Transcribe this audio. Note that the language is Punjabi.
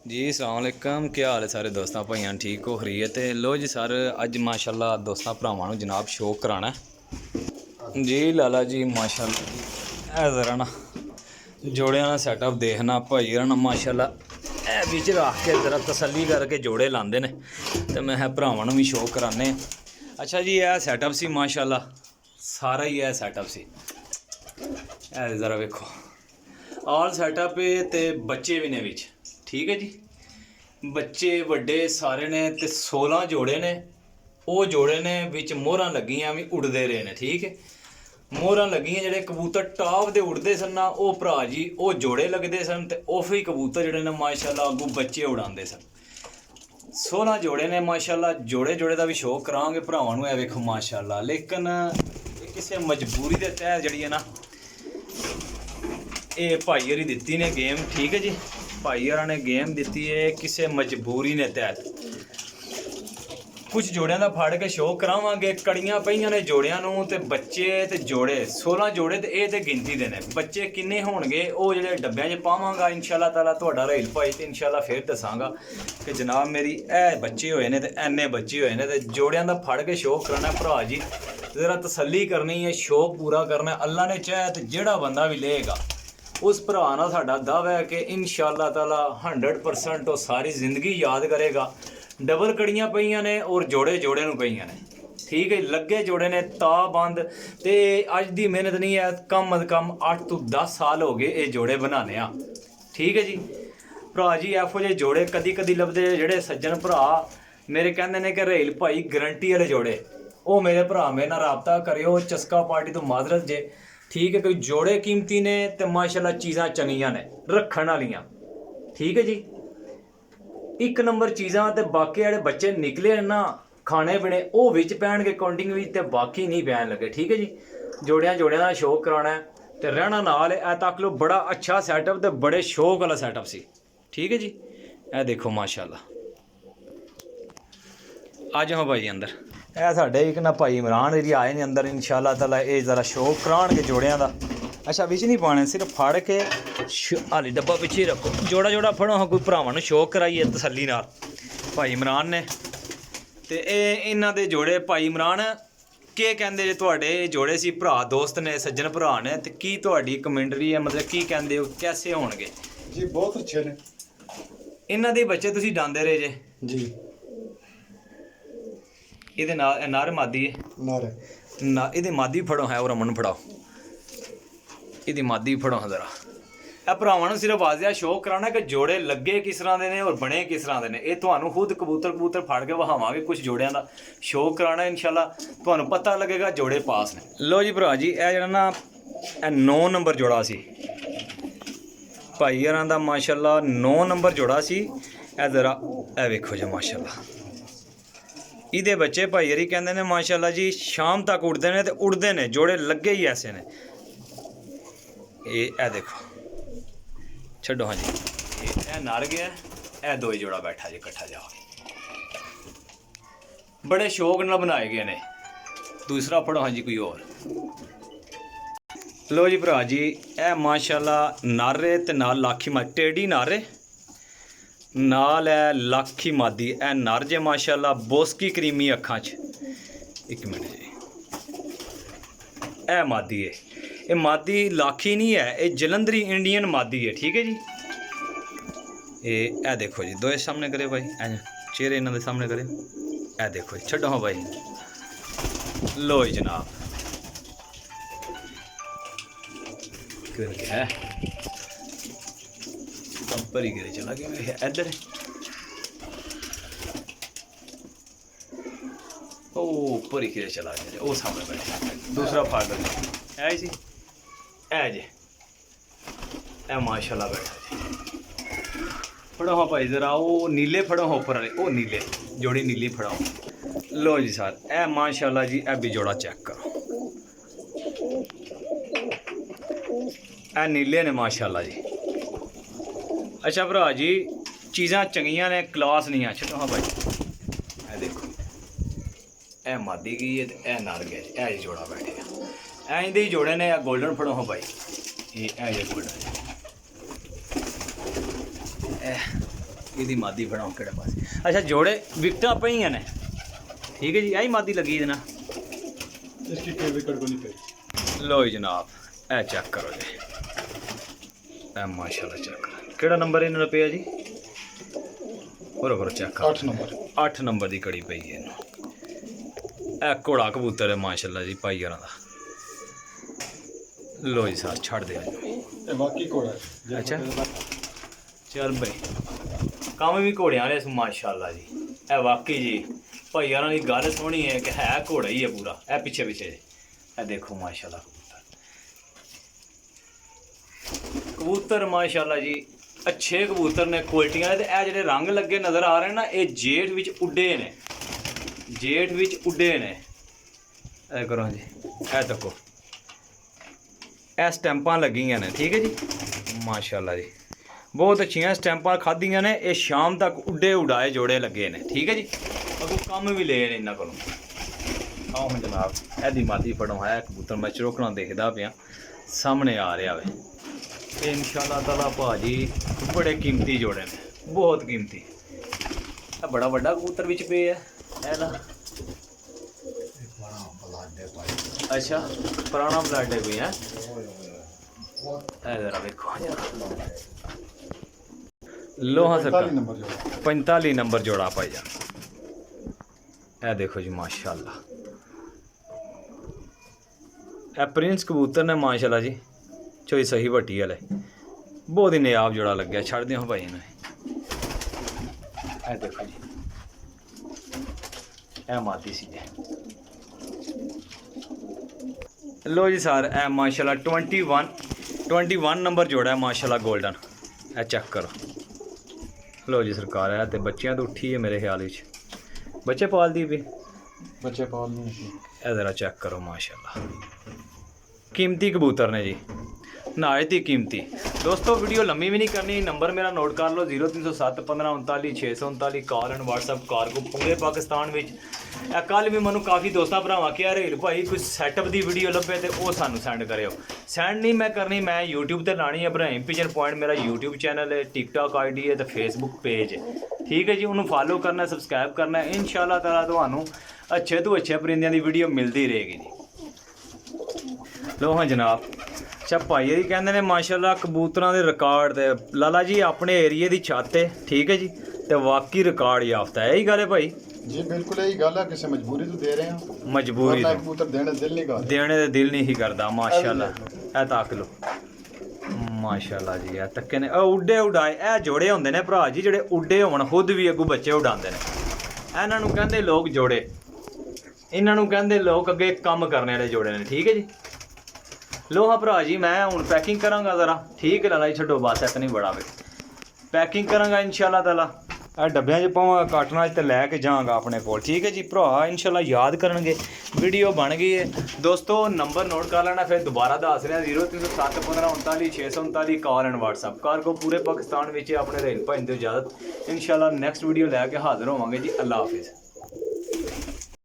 जी अस्सलाम वालेकुम, क्या हाल है सारे दोस्तों भाइयों, ठीक हो खरीत है। लो जी सर, अज माशाल्लाह दोस्तों भरावां नूं जनाब शो कराना जी। लाला जी माशाल्लाह जी, ए ज़रा ना जोड़ियां ना सैटअप देखना भाई ना माशाल्लाह ए बिच रख के ज़रा तसल्ली करके जोड़े लांदे ने, तो मैं भरावां नूं भी शो कराने। अच्छा जी, यह सैटअप सी माशाल्लाह, सारा ही यह सैटअप सी, ए ज़रा वेखो ऑल सैटअप ते बच्चे भी ने विच, ठीक है जी। बच्चे वड्डे सारे ने ते 16 जोड़े ने, वो जोड़े ने विच मोहरां लगियां भी उड़दे रहे ने, ठीक है। मोहरां लगियां जेह्ड़े कबूतर टॉप दे उड़दे सन ना, वो भरा जी वो जोड़े लगदे सन, ते ओही कबूतर जेह्ड़े ने माशाल्लाह अग्गों बच्चे उड़ांदे सन। 16 जोड़े ने माशाल्लाह, जोड़े जोड़े दा भी शौक करांगे भरावां नूं। वेखो माशाल्लाह, लेकिन किसी मजबूरी दे तहत जिहड़ी है ना, ये भाई हरी दित्ती ने गेम, ठीक है जी। भाई हरा ने गेम दित्ती है किसी मजबूरी ने तहत। कुछ जोड़ियां दा फड़ के शो करावांगे। कड़ियां पईयां ने जोड़ियां नूं, ते बच्चे ते जोड़े 16 जोड़े ते ये ते गिनती दे ने। बच्चे किन्ने होणगे वो जेह्ड़े डब्बियां च पावांगा इंशाल्लाह ताला तुहाडा रहील भाई, ते इंशाल्लाह फिर दसांगा कि जनाब मेरी ए बच्चे होए ने ते एने बच्चे होए ने। ते जोड़ियां दा फड़ के शो कराना भरा जी, ज़रा तसल्ली करनी है, शौक पूरा करना है। अल्लाह ने चाहे तो जेड़ा बंदा भी लेगा उस भरा नाल साडा दावा है कि इंशाल्लाह ताला 100% वो सारी ज़िंदगी याद करेगा। डबल कड़ियां पईयां ने और जोड़े जोड़े नूं पईयां ने, ठीक है। लगे जोड़े ने ताबंद, ते अज दी मेहनत नहीं है, कम अज कम 8 तो 10 साल हो गए ये जोड़े बनाने आ, ठीक है जी। भरा जी एफो जे जोड़े कदी कदी लभदे, जेह्ड़े सज्जन भरा मेरे कहंदे ने कि रहील भाई गारंटी वाले जोड़े, वो मेरे भरा मेरे नाल राबता करियो। चस्का पार्टी तो माजरत जे, ठीक है। कोई जोड़े कीमती ने ते माशाल्लाह चीज़ां चंगियां ने रखण वालियां, ठीक है जी। एक नंबर चीज़ां, ते बाकी जेह्ड़े बच्चे निकले ना खाने पीने वो विच पैणगे काउंटिंग विच, ते बाकी नहीं पैन लगे, ठीक है जी। जोड़ियां जोड़ियां दा शौक कराना है ते रहना नाल है। तक लो बड़ा अच्छा सैटअप ते बड़े शौक वाला सैटअप सी, ठीक है जी। ए देखो माशाल्लाह, आ जाओ भाई अंदर। ਇਹ ਸਾਡੇ ਇੱਕ ਨਾ ਭਾਈ ਇਮਰਾਨ ਜੀ ਆਏ ਨੇ ਅੰਦਰ, ਇਨਸ਼ਾਅੱਲਾ ਤਾਲਾ ਇਹ ਜ਼ਰਾ ਸ਼ੌਕ ਕਰਾਉਣਗੇ ਜੋੜਿਆਂ ਦਾ। ਅੱਛਾ ਵਿੱਚ ਨਹੀਂ ਪਾਣੇ, ਸਿਰਫ ਫੜ ਕੇ ਹਾਲੀ ਡੱਬਾ ਪਿੱਛੇ ਰੱਖੋ, ਜੋੜਾ ਜੋੜਾ ਫੜੋ। ਹਾਂ ਕੋਈ ਭਰਾਵਾਂ ਨੂੰ ਸ਼ੌਕ ਕਰਾਈਏ ਤਸੱਲੀ ਨਾਲ ਭਾਈ ਇਮਰਾਨ ਨੇ। ਤੇ ਇਹ ਇਹਨਾਂ ਦੇ ਜੋੜੇ ਭਾਈ ਇਮਰਾਨ ਕੀ ਕਹਿੰਦੇ ਜੇ ਤੁਹਾਡੇ ਜੋੜੇ ਸੀ ਭਰਾ ਦੋਸਤ ਨੇ, ਸੱਜਣ ਭਰਾ ਨੇ, ਤੇ ਕੀ ਤੁਹਾਡੀ ਕਮੈਂਟਰੀ ਹੈ, ਮਤਲਬ ਕੀ ਕਹਿੰਦੇ ਹੋ ਕੈਸੇ ਹੋਣਗੇ ਜੀ? ਬਹੁਤ ਅੱਛੇ ਨੇ ਇਹਨਾਂ ਦੇ ਬੱਚੇ, ਤੁਸੀਂ ਡਾਂਦੇ ਰਹੇ ਜੇ ਜੀ। ਇਹਦੇ ਨਾਲ ਨਰ ਮਾਦੀ ਹੈ ਨਾ, ਇਹਦੀ ਮਾਦੀ ਫੜੋ ਹੈ, ਉਹ ਰਮਨ ਨੂੰ ਫੜਾਓ, ਇਹਦੀ ਮਾਦੀ ਫੜੋ ਹਾਂ ਜ਼ਰਾ। ਇਹ ਭਰਾਵਾਂ ਨੂੰ ਸਿਰਫ ਵਾਜ਼ਿਆ ਸ਼ੌਕ ਕਰਾਉਣਾ ਕਿ ਜੋੜੇ ਲੱਗੇ ਕਿਸ ਤਰ੍ਹਾਂ ਦੇ ਨੇ ਔਰ ਬਣੇ ਕਿਸ ਤਰ੍ਹਾਂ ਦੇ ਨੇ। ਇਹ ਤੁਹਾਨੂੰ ਖੁਦ ਕਬੂਤਰ ਫੜ ਕੇ ਵਹਾਵਾਂਗੇ, ਕੁਝ ਜੋੜਿਆਂ ਦਾ ਸ਼ੌਕ ਕਰਾਉਣਾ ਇਨਸ਼ਾਅੱਲਾ, ਤੁਹਾਨੂੰ ਪਤਾ ਲੱਗੇਗਾ ਜੋੜੇ ਪਾਸ ਨੇ। ਲੋ ਜੀ ਭਰਾ ਜੀ, ਇਹ ਜਿਹੜਾ ਨਾ ਇਹ 9 ਨੰਬਰ ਜੋੜਾ ਸੀ ਭਾਈ ਯਾਰਾਂ ਦਾ, ਮਾਸ਼ਾਅੱਲਾ 9 ਨੰਬਰ ਜੋੜਾ ਸੀ। ਇਹ ਜ਼ਰਾ ਇਹ ਵੇਖੋ ਜੀ ਮਾਸ਼ਾਅੱਲਾ, ਇਹਦੇ ਬੱਚੇ ਭਾਈ ਹਰੀ ਕਹਿੰਦੇ ਨੇ ਮਾਸ਼ਾਅੱਲਾ ਜੀ ਸ਼ਾਮ ਤੱਕ ਉੜਦੇ ਨੇ, ਤੇ ਉੜਦੇ ਨੇ ਜੋੜੇ ਲੱਗੇ ਹੀ ਐਸੇ ਨੇ। ਇਹ ਦੇਖੋ ਛੱਡੋ ਹਾਂਜੀ, ਇਹ ਨਰ ਗਿਆ, ਇਹ ਦੋ ਹੀ ਜੋੜਾ ਬੈਠਾ ਜੀ ਇਕੱਠਾ ਜਾ ਕੇ, ਬੜੇ ਸ਼ੌਕ ਨਾਲ ਬਣਾਏ ਗਏ ਨੇ। ਦੂਸਰਾ ਫੜੋ ਹਾਂਜੀ ਕੋਈ ਹੋਰ। ਲੋ ਜੀ ਭਰਾ ਜੀ, ਇਹ ਮਾਸ਼ਾਅੱਲਾ ਨਾਰੇ ਤੇ ਨਾਲ ਲਾਖੀ ਮਾ ਟੇਡੀ ਨਾਰੇ ਨਾਲ ਹੈ ਲਾਖੀ ਮਾਦੀ। ਇਹ ਨਰ ਜੇ ਮਾਸ਼ਾਅੱਲਾ, ਬੋਸਕੀ ਕਰੀਮੀ ਅੱਖਾਂ 'ਚ। ਇੱਕ ਮਿੰਟ ਜੀ, ਇਹ ਮਾਦੀ ਹੈ। ਇਹ ਮਾਦੀ ਲਾਖੀ ਨਹੀਂ ਹੈ, ਇਹ ਜਲੰਧਰੀ ਇੰਡੀਅਨ ਮਾਦੀ ਹੈ, ਠੀਕ ਹੈ ਜੀ। ਇਹ ਦੇਖੋ ਜੀ, ਦੋਏ ਸਾਹਮਣੇ ਕਰੇ ਭਾਈ, ਚਿਹਰੇ ਇਹਨਾਂ ਦੇ ਸਾਹਮਣੇ ਕਰੇ। ਇਹ ਦੇਖੋ ਜੀ, ਛੱਡੋ ਹਾਂ ਭਾਈ। ਲੋ ਜੀ ਜਨਾਬ, ਹੈ परी गिरे चला गया इधर, ओ परी गिरे चला गया, वो सामने बैठे। दूसरा फाड़ है जी, है जी, ए माशाल्लाह बैठा जी। फड़ो हाँ भाई जरा, वो नीले फड़ो हाँ ऊपर वाले, वो नीले जोड़ी नीली फड़ाओ। लो जी सर, ए माशाल्लाह जी, ए भी जोड़ा चेक करो, ए नीले ने माशाल्लाह जी। अच्छा भरा जी, चीज़ां चंगियां ने, क्लास नहीं है। छो हाँ भाई, ए देखो ए मादी गई है, ए नर गया, ए जोड़ा बैठे इंदे ही जोड़े ने। गोल्डन फड़ो हाँ भाई, ये गोल्डन ਇਹਦੀ ਮਾਦੀ ਫੜਾਓ ਕਿਹੜੇ ਪਾਸੇ। ਅੱਛਾ ਜੋੜੇ ਵਿਕਟਾਂ ਪਈਆਂ ਨੇ ਠੀਕ ਹੈ ਜੀ, ਇਹੀ ਮਾਦੀ ਲੱਗੀ ਇਹਦੇ ਨਾਲ। इसकी कोई विकेट को नहीं पड़ी। ਲਓ ਜੀ ਜਨਾਬ ਇਹ ਚੈੱਕ ਕਰੋ ਜੀ, ਇਹ ਮਾਸ਼ਾਅੱਲਾ ਚੈੱਕ ਕਰੋ ਕਿਹੜਾ ਨੰਬਰ ਇਹਨਾਂ ਦਾ ਪਿਆ ਜੀ। ਹੋਰ ਚੈੱਕ ਕਰੋ 8 नंबर। 8 ਨੰਬਰ ਦੀ ਕੜੀ ਪਈ ਹੈ ਇਹਨੂੰ। ਇਹ ਘੋੜਾ ਕਬੂਤਰ ਹੈ ਮਾਸ਼ਾਅੱਲਾ ਜੀ ਭਾਈ ਯਾਰਾਂ ਦਾ। ਲਓ ਜੀ ਸਾਰ ਛੱਡ ਦੇ ਇਹਨੂੰ। ये बाकी कोड़ा है। अच्छा। ਚੱਲ ਬਈ ਕੰਮ ਵੀ ਘੋੜਿਆਂ ਵਾਲੇ ਮਾਸ਼ਾਅੱਲਾ ਜੀ। ਇਹ ਵਾਕਈ ਜੀ ਭਾਈ ਯਾਰਾਂ ਦੀ ਗੱਲ ਸੋਹਣੀ ਹੈ ਕਿ ਹੈ ਘੋੜਾ ਹੀ ਹੈ ਪੂਰਾ। ਇਹ ਪਿੱਛੇ ਇਹ ਦੇਖੋ ਮਾਸ਼ਾਅੱਲਾ ਕਬੂਤਰ ਮਾਸ਼ਾਅੱਲਾ ਜੀ ਅੱਛੇ ਕਬੂਤਰ ਨੇ ਕੁਆਲਿਟੀਆਂ ਦੇ। ਤੇ ਇਹ ਜਿਹੜੇ ਰੰਗ ਲੱਗੇ ਨਜ਼ਰ ਆ ਰਹੇ ਨਾ ਇਹ ਜੇਠ ਵਿੱਚ ਉੱਡੇ ਨੇ, ਜੇਠ ਵਿੱਚ ਉੱਡੇ ਨੇ। ਇਹ ਕਰੋ ਜੀ, ਇਹ ਦੇਖੋ ਇਹ ਸਟੈਂਪਾਂ ਲੱਗੀਆਂ ਨੇ ਠੀਕ ਹੈ ਜੀ ਮਾਸ਼ਾਅੱਲਾ ਜੀ। ਬਹੁਤ ਅੱਛੀਆਂ ਸਟੈਂਪਾਂ ਖਾਧੀਆਂ ਨੇ। ਇਹ ਸ਼ਾਮ ਤੱਕ ਉੱਡੇ ਉਡਾਏ ਜੋੜੇ ਲੱਗੇ ਨੇ ਠੀਕ ਹੈ ਜੀ। ਅੱਗੋਂ ਕੰਮ ਵੀ ਲਏ ਨੇ ਇਹਨਾਂ ਕੋਲੋਂ। ਆਓ ਹੁਣ ਜਨਾਬ ਇਹਦੀ ਮਾਦੀ ਫੜੋ ਹੈ ਕਬੂਤਰ ਮੈਂ ਚਰੋਕਣਾ ਦੇਖਦਾ ਪਿਆ ਸਾਹਮਣੇ ਆ ਰਿਹਾ ਵੇ। ਇਹ ਇਨਸ਼ਾਅੱਲਾ ਤਾਲਾ ਭਾਜੀ ਬੜੇ ਕੀਮਤੀ ਜੋੜੇ ਨੇ, ਬਹੁਤ ਕੀਮਤੀ। ਇਹ ਬੜਾ ਵੱਡਾ ਕਬੂਤਰ ਵਿੱਚ ਪਏ ਹੈ ਇਹ ਲਾ। ਅੱਛਾ ਪੁਰਾਣਾ ਬਲੱਡ ਹੈ ਕੋਈ ਹੈ। ਇਹ ਜ਼ਰਾ ਵੇਖੋ ਲੋਹਾ ਸਰਕਾਰ 45 नंबर जोड़ा। 45 ਨੰਬਰ ਜੋੜਾ ਭਾਈ ਜਾਨ। ਇਹ ਦੇਖੋ ਜੀ ਮਾਸ਼ਾਅੱਲਾ ਇਹ ਪ੍ਰਿੰਸ ਕਬੂਤਰ ਨੇ ਮਾਸ਼ਾਅੱਲਾ ਜੀ। ਚੋਈ ਸਹੀ ਵੱਟੀ ਵਾਲੇ ਬਹੁਤ ਹੀ ਨਿਆਬ ਜੋੜਾ ਲੱਗਿਆ। ਛੱਡ ਦਿਓ ਭਾਈ ਇਹਨੂੰ। ਇਹ ਦੇਖੋ ਜੀ ਇਹ ਮਾਦੀ ਸੀ ਜੀ। ਲੋ ਜੀ ਸਰ ਇਹ ਮਾਸ਼ਾਅੱਲਾ 21 ਨੰਬਰ ਜੋੜਾ ਹੈ ਮਾਸ਼ਾਅੱਲਾ ਗੋਲਡਨ। ਇਹ ਚੈੱਕ ਕਰੋ। ਲੋ ਜੀ ਸਰਕਾਰ ਹੈ ਤੇ ਬੱਚਿਆਂ ਤੋਂ ਉੱਠੀ ਹੈ ਮੇਰੇ ਖਿਆਲ ਵਿੱਚ। ਬੱਚੇ ਪਾਲਦੀ ਵੀ बच्चे पालने की। ਇਹ ਜ਼ਰਾ ਚੈੱਕ ਕਰੋ ਮਾਸ਼ਾਅੱਲਾ ਕੀਮਤੀ ਕਬੂਤਰ ਨੇ ਜੀ ਨਹਾਇਤ ਹੀ ਕੀਮਤੀ। ਦੋਸਤੋ ਵੀਡੀਓ ਲੰਮੀ ਵੀ ਨਹੀਂ ਕਰਨੀ। ਨੰਬਰ ਮੇਰਾ ਨੋਟ ਕਰ ਲਓ 0307 15 39 639 ਕਾਲ ਐਂਡ WhatsApp ਕਾਰਗੋ ਪੂਰੇ ਪਾਕਿਸਤਾਨ ਵਿੱਚ। ਇਹ ਕੱਲ੍ਹ ਵੀ ਮੈਨੂੰ ਕਾਫੀ ਦੋਸਤਾਂ ਭਰਾਵਾਂ ਕਿਹਾ ਰੇਲ ਭਾਈ ਕੋਈ ਸੈਟਅਪ ਦੀ ਵੀਡੀਓ ਲੱਭੇ ਤੇ ਉਹ ਸਾਨੂੰ ਸੈਂਡ ਕਰਿਓ। ਸੈਂਡ ਨਹੀਂ ਮੈਂ ਕਰਨੀ, ਮੈਂ YouTube ਤੇ ਲਾਣੀ ਹੈ। ਇਬਰਾਹੀਮ ਪਿਜਨ ਪੁਆਇੰਟ ਮੇਰਾ YouTube ਚੈਨਲ ਹੈ, TikTok ID ਹੈ ਤੇ Facebook ਪੇਜ ਹੈ ਠੀਕ ਹੈ ਜੀ। ਉਹਨੂੰ ਫਾਲੋ ਕਰਨਾ, ਸਬਸਕ੍ਰਾਈਬ ਕਰਨਾ। ਇਨਸ਼ਾਅੱਲਾ ਤਾਲਾ ਤੁਹਾਨੂੰ ਅੱਛੇ ਤੋਂ ਅੱਛੇ ਪਰਿੰਦਿਆਂ ਦੀ ਵੀਡੀਓ ਮਿਲਦੀ ਰਹੇਗੀ ਜੀ। ਲੋ ਹਾਂ ਜਨਾਬ ਅੱਛਾ ਭਾਈ ਜੀ ਕਹਿੰਦੇ ਨੇ ਮਾਸ਼ਾਅੱਲਾ ਕਬੂਤਰਾਂ ਦੇ ਰਿਕਾਰਡ ਤੇ ਲਾਲਾ ਜੀ ਆਪਣੇ ਏਰੀਏ ਦੀ ਛੱਤ ਹੈ ਠੀਕ ਹੈ ਜੀ ਤੇ ਵਾਕਈ ਰਿਕਾਰਡ ਯਾਫਤਾ ਹੈ। ਇਹੀ ਗੱਲ ਹੈ ਭਾਈ जी बिल्कुल यही गल है। किसी मजबूरी तो दे रहे हैं, ਮਜਬੂਰੀ वरना ਤੋਂ कबूतर देने दिल नहीं कर। ਦੇਣੇ ਦੇ ਦਿਲ ਨਹੀਂ ਕਰਦਾ ਮਾਸ਼ਾਅੱਲਾ। ਇਹ ਤੱਕ ਲੋ ਮਾਸ਼ਾਅੱਲਾ ਜੀ। ਇਹ ਤੱਕੇ ਨੇ ਉਹ ਉੱਡੇ ਉਡਾਏ। ਇਹ ਜੋੜੇ ਹੁੰਦੇ ਨੇ ਭਰਾ ਜੀ ਜਿਹੜੇ ਉੱਡੇ ਹੋਣ ਖੁਦ ਵੀ ਅੱਗੋਂ ਬੱਚੇ ਉਡਾਉਂਦੇ ਨੇ। ਇਹਨਾਂ ਨੂੰ ਕਹਿੰਦੇ ਲੋਕ ਜੋੜੇ, ਇਹਨਾਂ ਨੂੰ ਕਹਿੰਦੇ ਲੋਕ ਅੱਗੇ ਕੰਮ ਕਰਨੇ ਵਾਲੇ ਜੋੜੇ ਨੇ ਠੀਕ ਹੈ ਜੀ। ਲੋਹਾ ਭਰਾ ਜੀ ਮੈਂ ਹੁਣ ਪੈਕਿੰਗ ਕਰਾਂਗਾ ਜ਼ਰਾ ਠੀਕ ਹੈ ਲਾਲਾ ਜੀ। ਛੱਡੋ ਬਸ ਇੱਕ ਨਹੀਂ ਬੜਾ ਵੇ ਪੈਕਿੰਗ ਕਰਾਂਗਾ ਇਨਸ਼ਾਅੱਲਾ ਤਾਲਾ। ਇਹ ਡੱਬਿਆਂ 'ਚ ਪਾਵਾਂਗਾ ਕਾਟਨਾਂ 'ਚ ਤੇ ਲੈ ਕੇ ਜਾਵਾਂਗਾ ਆਪਣੇ ਕੋਲ ਠੀਕ ਹੈ ਜੀ। ਭਰਾ ਇਨਸ਼ਾਅੱਲਾ ਯਾਦ ਕਰਨਗੇ। ਵੀਡੀਓ ਬਣ ਗਈ ਹੈ ਦੋਸਤੋ। ਨੰਬਰ ਨੋਟ ਕਰ ਲੈਣਾ ਫਿਰ ਦੁਬਾਰਾ ਦੱਸ ਰਿਹਾ 0307 15 39 639 ਕਾਲ ਐਂਡ WhatsApp ਕਾਰਗੋ ਪੂਰੇ ਪਾਕਿਸਤਾਨ ਵਿੱਚ। ਆਪਣੇ ਰੇਲ ਭਾਈ ਤੋਂ ਇਜਾਜ਼ਤ। ਇਨਸ਼ਾਅੱਲਾ ਨੈਕਸਟ ਵੀਡੀਓ ਲੈ ਕੇ ਹਾਜ਼ਰ ਹੋਵਾਂਗੇ ਜੀ। ਅੱਲਾ ਹਾਫਿਜ਼।